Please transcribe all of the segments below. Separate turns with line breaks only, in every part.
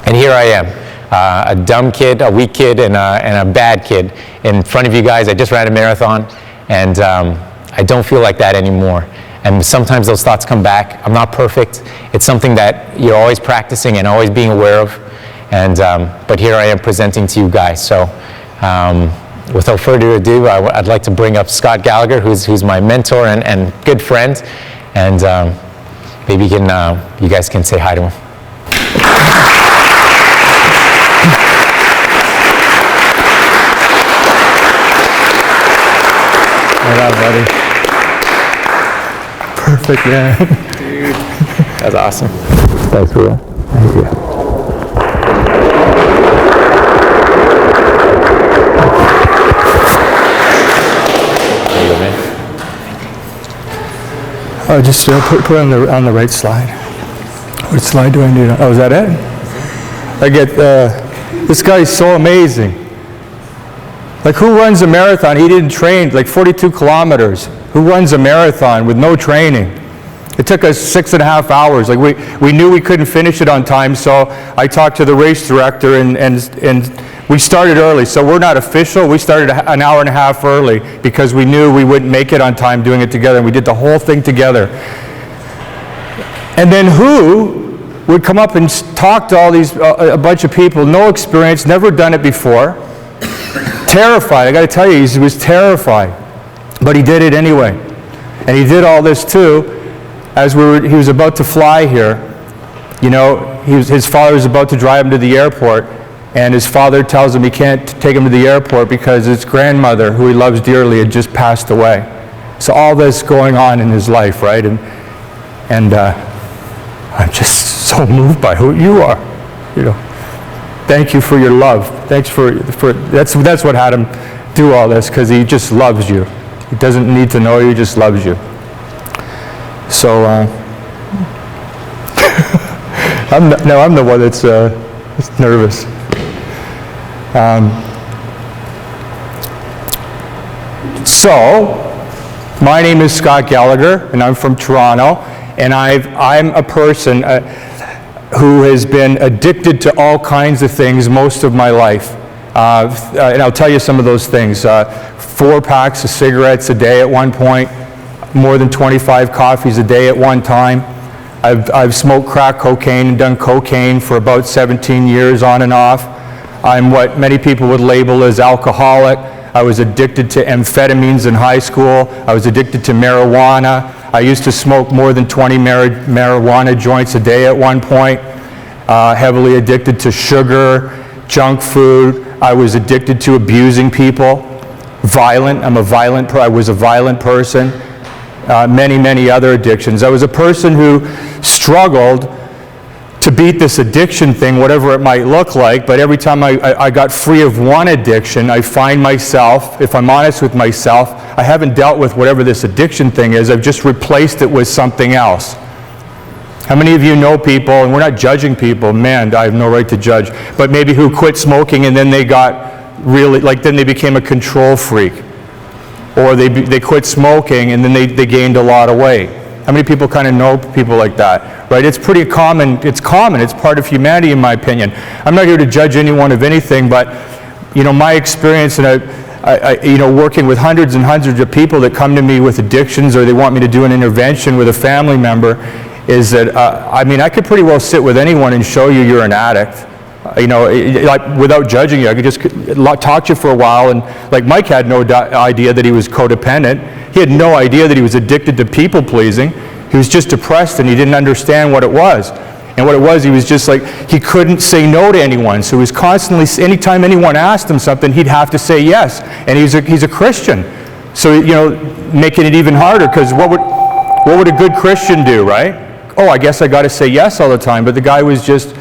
And here I am, a dumb kid, a weak kid, and a bad kid in front of you guys. I just ran a marathon, and I don't feel like that anymore. And sometimes those thoughts come back. I'm not perfect. It's something that you're always practicing and always being aware of. And but here I am presenting to you guys. So without further ado, I'd like to bring up Scott Gallagher, who's my mentor and good friend. And maybe you guys can say hi to him.
What up, buddy? Perfect, man.
Dude, that's awesome.
Thanks for that. Thank you.
There you go, man.
Oh, just put it on the right slide. Which slide do I need? Oh, is that it? I get, this guy's so amazing. Like, who runs a marathon? He didn't train, like 42 kilometers. Who runs a marathon with no training? It took us 6.5 hours. Like, we knew we couldn't finish it on time, so I talked to the race director, and we started early. So we're not official. We started an hour and a half early because we knew we wouldn't make it on time doing it together, and we did the whole thing together. And then who would come up and talk to all these, a bunch of people, no experience, never done it before, terrified. I got to tell you, he was terrified, but he did it anyway. And he did all this too, as he was about to fly here. You know, his father was about to drive him to the airport, and his father tells him he can't take him to the airport because his grandmother, who he loves dearly, had just passed away. So all this going on in his life, right? And I'm just so moved by who you are, you know. Thank you for your love. Thanks for that's what had him do all this, because he just loves you. He doesn't need to know you, he just loves you. So I'm the one that's nervous. So my name is Scott Gallagher, and I'm from Toronto, and I'm a person who has been addicted to all kinds of things most of my life. And I'll tell you some of those things. 4 packs of cigarettes a day at one point, more than 25 coffees a day at one time. I've smoked crack cocaine and done cocaine for about 17 years on and off. I'm what many people would label as alcoholic. I was addicted to amphetamines in high school. I was addicted to marijuana. I used to smoke more than 20 marijuana joints a day at one point. Heavily addicted to sugar, junk food. I was addicted to abusing people. Violent. I was a violent person. Many other addictions. I was a person who struggled to beat this addiction thing, whatever it might look like, but every time I got free of one addiction, I find myself, if I'm honest with myself, I haven't dealt with whatever this addiction thing is, I've just replaced it with something else. How many of you know people, and we're not judging people, man, I have no right to judge, but maybe who quit smoking and then they got really, like then they became a control freak. Or they quit smoking and then they gained a lot of weight. How many people kind of know people like that, right? It's pretty common. It's part of humanity, in my opinion. I'm not here to judge anyone of anything, but you know, my experience, and I working with hundreds and hundreds of people that come to me with addictions, or they want me to do an intervention with a family member, is that I mean, I could pretty well sit with anyone and show you you're an addict. You know, like without judging you, I could just talk to you for a while, and like Mike had no idea that he was codependent. He had no idea that he was addicted to people pleasing. He was just depressed and he didn't understand what it was. And what it was, he was just like, he couldn't say no to anyone. So he was constantly, anytime anyone asked him something, he'd have to say yes. And he's a Christian. So, you know, making it even harder, because what would a good Christian do, right? Oh, I guess I got to say yes all the time. But the guy was just,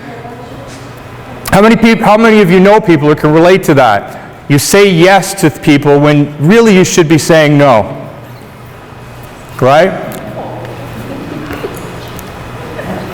how many of you know people who can relate to that? You say yes to people when really you should be saying no. Right?